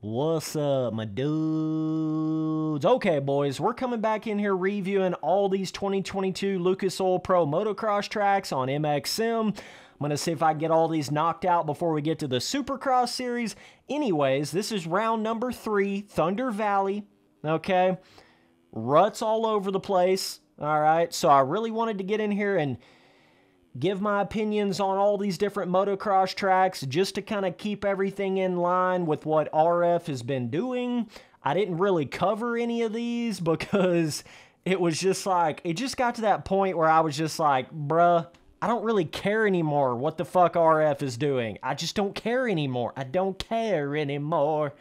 What's up, my dudes? Okay, boys, we're coming back in here reviewing all these 2022 Lucas Oil Pro motocross tracks on MXM. I'm going to see if I can get all these knocked out before we get to the Supercross series. Anyways, this is round number 3, Thunder Valley, okay? Ruts all over the place, all right? So I really wanted to get in here and give my opinions on all these different motocross tracks just to kind of keep everything in line with what RF has been doing. I didn't really cover any of these because it was just like, it just got to that point where I was just like, bruh, I don't really care anymore what the fuck RF is doing. I just don't care anymore. I don't care anymore,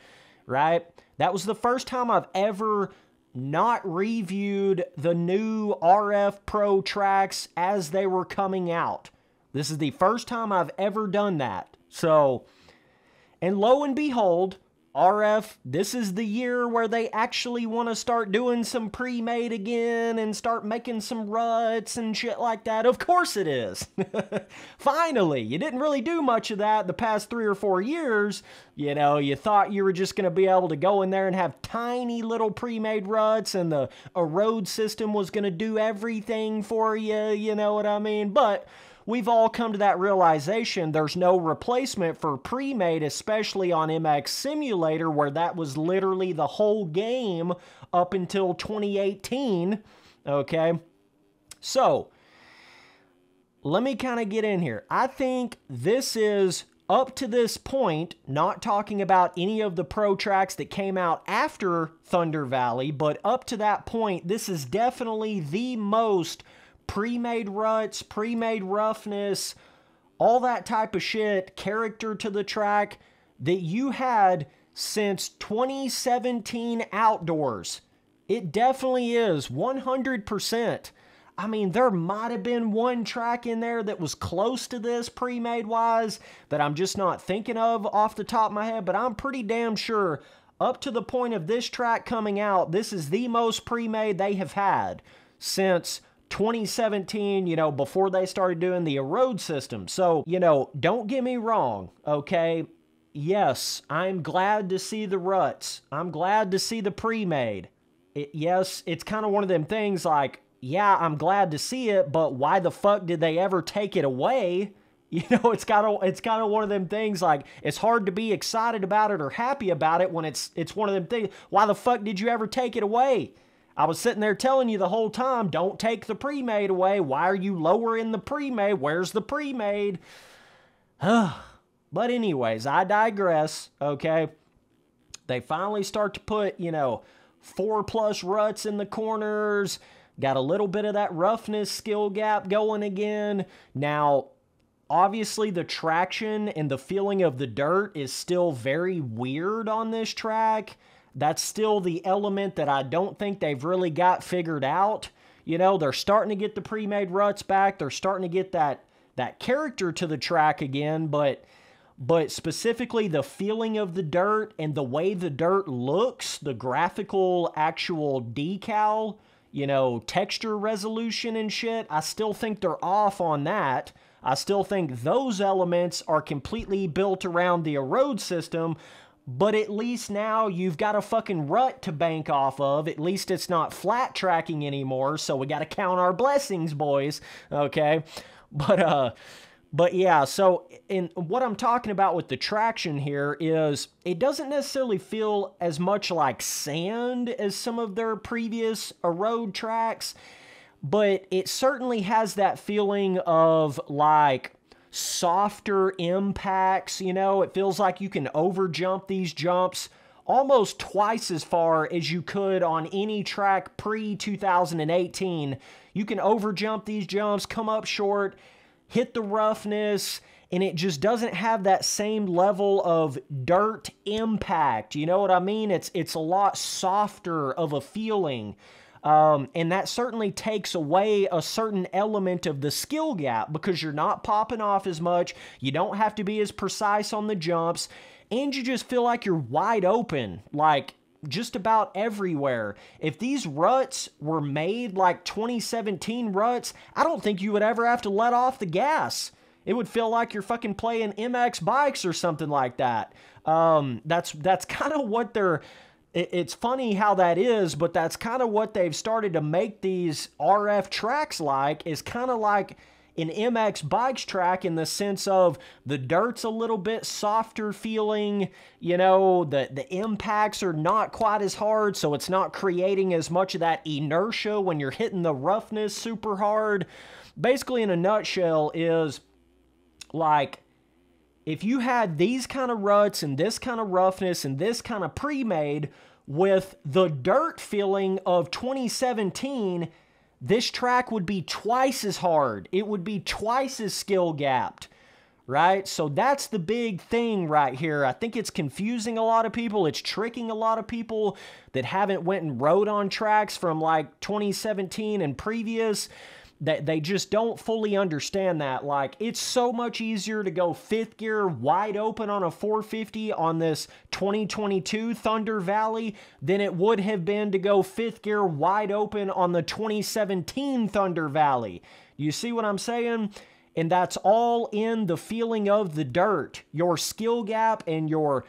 right? That was the first time I've ever not reviewed the new RF Pro tracks as they were coming out. This is the first time I've ever done that. So, and lo and behold, RF, this is the year where they actually want to start doing some pre-made again and start making some ruts and shit like that. Of course it is. Finally, you didn't really do much of that the past 3 or 4 years. You know, you thought you were just going to be able to go in there and have tiny little pre-made ruts and the Erode system was going to do everything for you, you know what I mean? But we've all come to that realization there's no replacement for pre-made, especially on MX Simulator, where that was literally the whole game up until 2018, okay? So, let me kind of get in here. I think this is, up to this point, not talking about any of the pro tracks that came out after Thunder Valley, but up to that point, this is definitely the most pre-made ruts, pre-made roughness, all that type of shit, character to the track that you had since 2017 outdoors. It definitely is 100%. I mean, there might have been one track in there that was close to this pre-made wise that I'm just not thinking of off the top of my head, but I'm pretty damn sure up to the point of this track coming out, this is the most pre-made they have had since 2017, you know, before they started doing the Erode system. So, you know, don't get me wrong, okay? Yes, I'm glad to see the ruts. I'm glad to see the pre-made. Yes, it's kind of one of them things like, yeah, I'm glad to see it, but why the fuck did they ever take it away? You know, it's kind of one of them things like, it's hard to be excited about it or happy about it when it's one of them things. Why the fuck did you ever take it away? I was sitting there telling you the whole time, don't take the pre-made away. Why are you lowering the pre-made? Where's the pre-made? But anyways, I digress, okay? They finally start to put, you know, 4+ ruts in the corners. Got a little bit of that roughness skill gap going again. Now, obviously the traction and the feeling of the dirt is still very weird on this track. That's still the element that I don't think they've really got figured out. You know, they're starting to get the pre-made ruts back. They're starting to get that character to the track again, but specifically the feeling of the dirt and the way the dirt looks, the graphical actual decal, you know, texture resolution and shit, I still think they're off on that. I still think those elements are completely built around the Erode system. But at least now you've got a fucking rut to bank off of. At least it's not flat tracking anymore, so we got to count our blessings, boys, okay? But yeah, so in what I'm talking about with the traction here is it doesn't necessarily feel as much like sand as some of their previous Erode tracks, but it certainly has that feeling of like softer impacts, you know. It feels like you can overjump these jumps almost twice as far as you could on any track pre-2018. You can overjump these jumps, come up short, hit the roughness, and it just doesn't have that same level of dirt impact. You know what I mean? It's a lot softer of a feeling. And that certainly takes away a certain element of the skill gap because you're not popping off as much, you don't have to be as precise on the jumps, and you just feel like you're wide open, like just about everywhere. If these ruts were made like 2017 ruts, I don't think you would ever have to let off the gas. It would feel like you're fucking playing MX bikes or something like that. That's kind of what they're... It's funny how that is, but that's kind of what they've started to make these RF tracks like, is kind of like an MX bikes track in the sense of the dirt's a little bit softer feeling, you know, the impacts are not quite as hard, so it's not creating as much of that inertia when you're hitting the roughness super hard. Basically, in a nutshell, is like, if you had these kind of ruts and this kind of roughness and this kind of pre-made with the dirt feeling of 2017, this track would be twice as hard. It would be twice as skill gapped, right? So that's the big thing right here. I think it's confusing a lot of people. It's tricking a lot of people that haven't went and rode on tracks from like 2017 and previous. That they just don't fully understand that. Like, it's so much easier to go fifth gear wide open on a 450 on this 2022 Thunder Valley than it would have been to go fifth gear wide open on the 2017 Thunder Valley. You see what I'm saying? And that's all in the feeling of the dirt, your skill gap, and your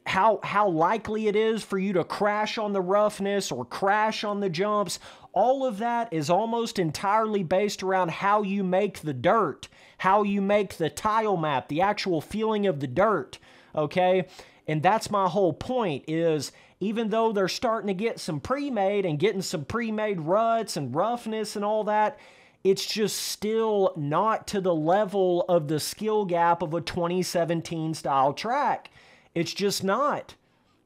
how likely it is for you to crash on the roughness or crash on the jumps. All of that is almost entirely based around how you make the dirt, how you make the tile map, the actual feeling of the dirt, okay? And that's my whole point, is even though they're starting to get some pre-made and getting some pre-made ruts and roughness and all that, it's just still not to the level of the skill gap of a 2017 style track. It's just not.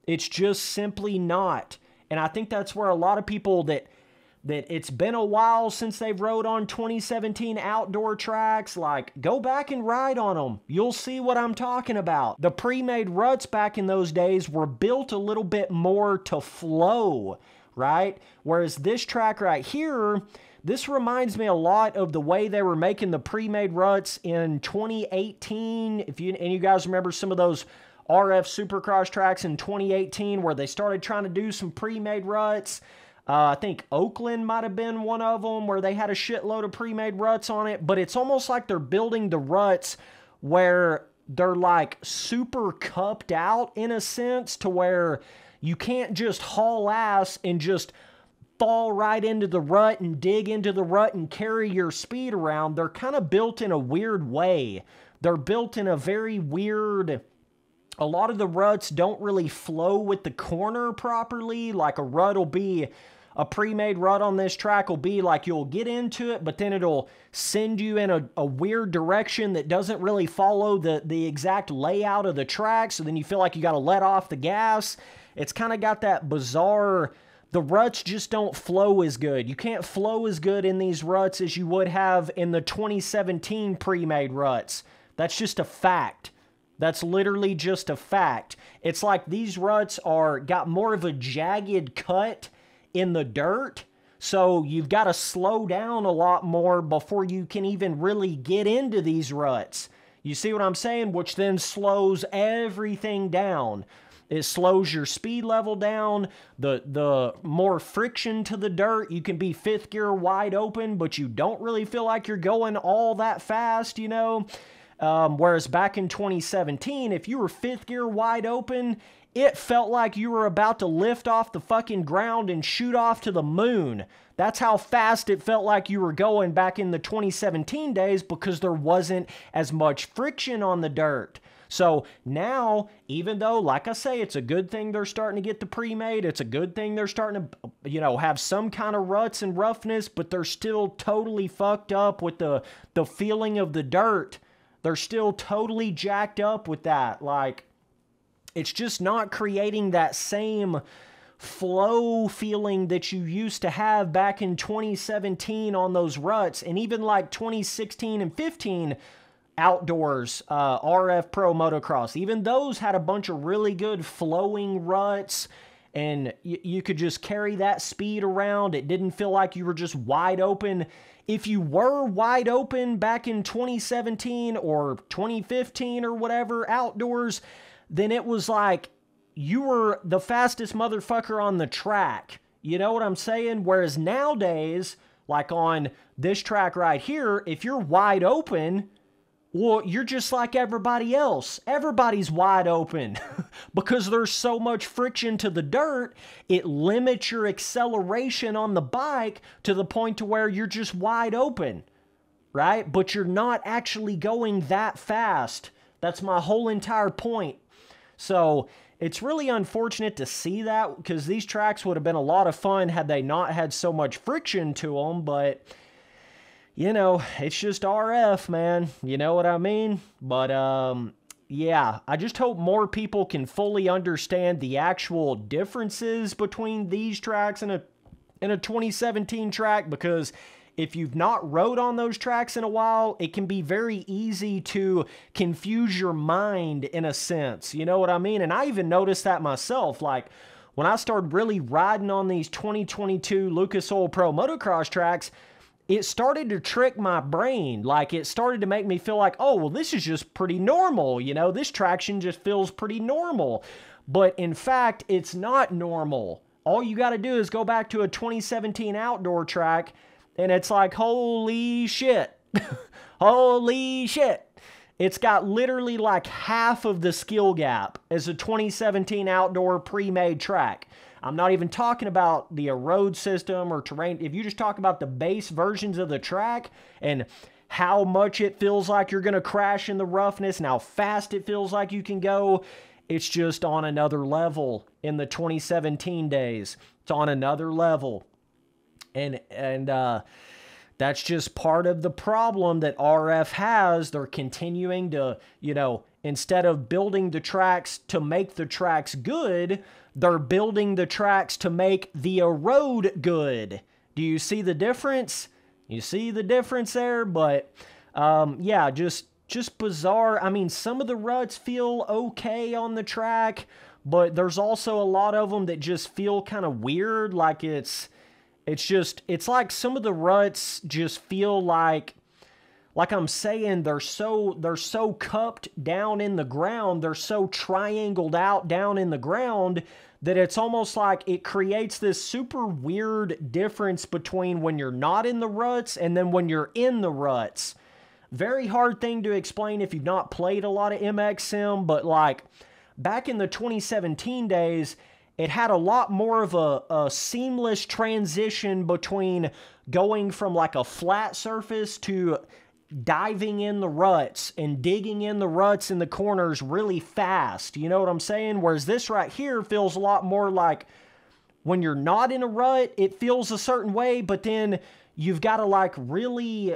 It's just simply not. And I think that's where a lot of people that it's been a while since they've rode on 2017 outdoor tracks, like, go back and ride on them. You'll see what I'm talking about. The pre-made ruts back in those days were built a little bit more to flow, right? Whereas this track right here, this reminds me a lot of the way they were making the pre-made ruts in 2018. If you guys remember some of those RF Supercross tracks in 2018 where they started trying to do some pre-made ruts. I think Oakland might have been one of them where they had a shitload of pre-made ruts on it, but it's almost like they're building the ruts where they're like super cupped out in a sense, to where you can't just haul ass and just fall right into the rut and dig into the rut and carry your speed around. They're kind of built in a weird way. They're built in a very weird... A lot of the ruts don't really flow with the corner properly. Like a rut will be, a pre-made rut on this track will be like, you'll get into it, but then it'll send you in a weird direction that doesn't really follow the exact layout of the track. So then you feel like you got to let off the gas. It's kind of got that bizarre, the ruts just don't flow as good. You can't flow as good in these ruts as you would have in the 2017 pre-made ruts. That's just a fact. That's literally just a fact. It's like these ruts got more of a jagged cut in the dirt, so you've got to slow down a lot more before you can even really get into these ruts. You see what I'm saying? Which then slows everything down. It slows your speed level down, the more friction to the dirt. You can be fifth gear wide open, but you don't really feel like you're going all that fast, you know? Whereas back in 2017, if you were fifth gear wide open, it felt like you were about to lift off the fucking ground and shoot off to the moon. That's how fast it felt like you were going back in the 2017 days, because there wasn't as much friction on the dirt. So now, even though, like I say, it's a good thing they're starting to get the pre-made, it's a good thing they're starting to, you know, have some kind of ruts and roughness, but they're still totally fucked up with the feeling of the dirt. They're still totally jacked up with that. Like, it's just not creating that same flow feeling that you used to have back in 2017 on those ruts. And even like 2016 and 15 outdoors, RF Pro Motocross, even those had a bunch of really good flowing ruts. And you could just carry that speed around. It didn't feel like you were just wide open. If you were wide open back in 2017 or 2015 or whatever outdoors, then it was like you were the fastest motherfucker on the track. You know what I'm saying? Whereas nowadays, like on this track right here, if you're wide open, Well, you're just like everybody else. Everybody's wide open. Because there's so much friction to the dirt, it limits your acceleration on the bike to the point to where you're just wide open, right? But you're not actually going that fast. That's my whole entire point. So it's really unfortunate to see that, because these tracks would have been a lot of fun had they not had so much friction to them, but you know, it's just RF, man. You know what I mean? But, yeah, I just hope more people can fully understand the actual differences between these tracks and a 2017 track, because if you've not rode on those tracks in a while, it can be very easy to confuse your mind in a sense. You know what I mean? And I even noticed that myself. Like, when I started really riding on these 2022 Lucas Oil Pro motocross tracks, it started to trick my brain. Like, it started to make me feel like, oh, well, this is just pretty normal. You know, this traction just feels pretty normal. But in fact, it's not normal. All you got to do is go back to a 2017 outdoor track, and it's like, holy shit. Holy shit. It's got literally like half of the skill gap as a 2017 outdoor pre-made track. I'm not even talking about the Erode system or terrain. If you just talk about the base versions of the track and how much it feels like you're going to crash in the roughness and how fast it feels like you can go, it's just on another level in the 2017 days. It's on another level. And that's just part of the problem that RF has. They're continuing to, you know, instead of building the tracks to make the tracks good, they're building the tracks to make the Erode good. Do you see the difference? You see the difference there? But, yeah, just bizarre. I mean, some of the ruts feel okay on the track, but there's also a lot of them that just feel kind of weird. Like it's like some of the ruts just feel like I'm saying, they're so cupped down in the ground, they're so triangled out down in the ground, that it's almost like it creates this super weird difference between when you're not in the ruts and then when you're in the ruts. Very hard thing to explain if you've not played a lot of MX Sim, but like back in the 2017 days, it had a lot more of a seamless transition between going from like a flat surface to diving in the ruts and digging in the ruts in the corners really fast. You know what I'm saying? Whereas this right here feels a lot more like when you're not in a rut, it feels a certain way, but then you've got to like really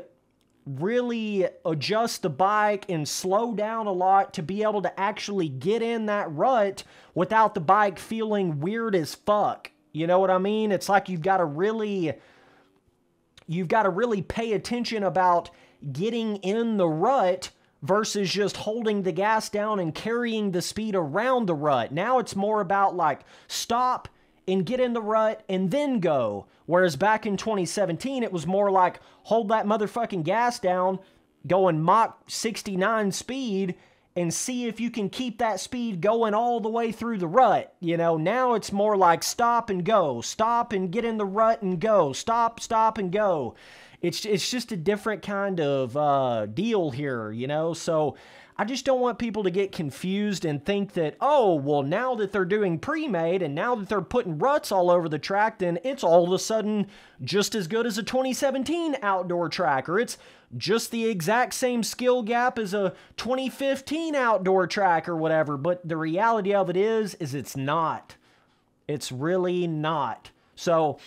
adjust the bike and slow down a lot to be able to actually get in that rut without the bike feeling weird as fuck. You know what I mean? It's like you've got to really pay attention about getting in the rut versus just holding the gas down and carrying the speed around the rut. Now it's more about like stop and get in the rut and then go. Whereas back in 2017, it was more like hold that motherfucking gas down, going Mach 69 speed, and see if you can keep that speed going all the way through the rut. You know, now it's more like stop and go, stop and get in the rut and go, stop and go. It's just a different kind of deal here, you know? So I just don't want people to get confused and think that, oh, well, now that they're doing pre-made and now that they're putting ruts all over the track, then it's all of a sudden just as good as a 2017 outdoor track, or it's just the exact same skill gap as a 2015 outdoor track or whatever. But the reality of it is it's not. It's really not. So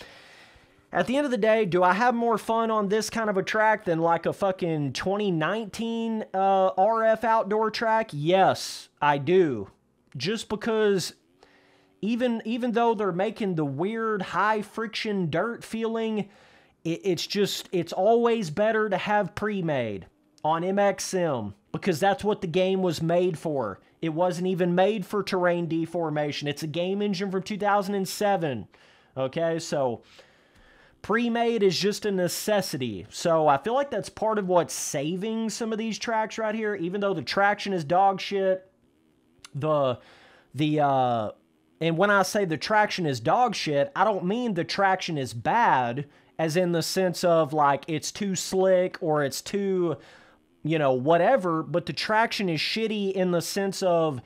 at the end of the day, do I have more fun on this kind of a track than like a fucking 2019 RF outdoor track? Yes, I do. Just because even though they're making the weird high friction dirt feeling, it's always better to have pre-made on MX Sim, because that's what the game was made for. It wasn't even made for terrain deformation. It's a game engine from 2007. Okay, so pre-made is just a necessity. So I feel like that's part of what's saving some of these tracks right here. Even though the traction is dog shit, and when I say the traction is dog shit, I don't mean the traction is bad, as in the sense of like it's too slick or it's too, you know, whatever, but the traction is shitty in the sense of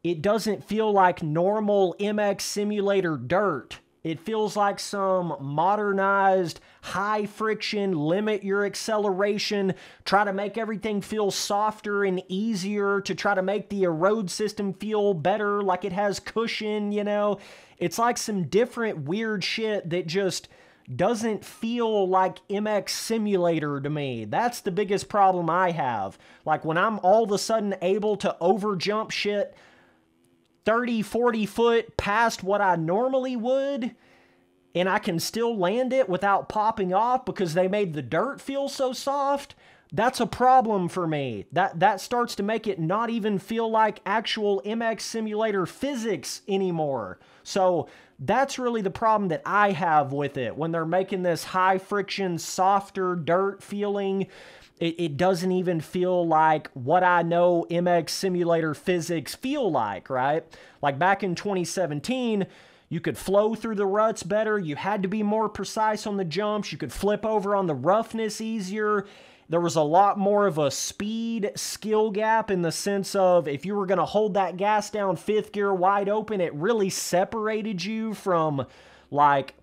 it doesn't feel like normal MX simulator dirt. It feels like some modernized, high friction, limit your acceleration, try to make everything feel softer and easier to try to make the Erode system feel better, like it has cushion, you know? It's like some different weird shit that just doesn't feel like MX Simulator to me. That's the biggest problem I have. Like when I'm all of a sudden able to overjump shit 30, 40 foot past what I normally would, and I can still land it without popping off because they made the dirt feel so soft, that's a problem for me. That starts to make it not even feel like actual MX Simulator physics anymore. So that's really the problem that I have with it. When they're making this high friction, softer dirt feeling, it doesn't even feel like what I know MX Simulator physics feel like, right? Like back in 2017, you could flow through the ruts better. You had to be more precise on the jumps. You could flip over on the roughness easier. There was a lot more of a speed skill gap in the sense of if you were going to hold that gas down fifth gear wide open, it really separated you from like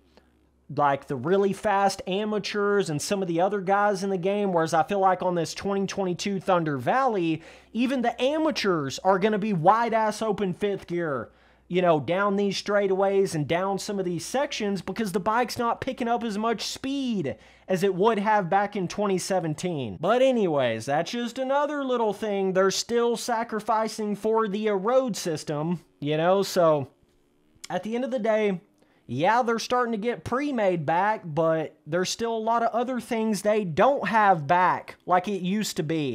the really fast amateurs and some of the other guys in the game, whereas I feel like on this 2022 Thunder Valley, even the amateurs are going to be wide-ass open fifth gear, you know, down these straightaways and down some of these sections because the bike's not picking up as much speed as it would have back in 2017. But anyways, that's just another little thing they're still sacrificing for the Erode system, you know, so at the end of the day, yeah, they're starting to get Premade back, but there's still a lot of other things they don't have back like it used to be.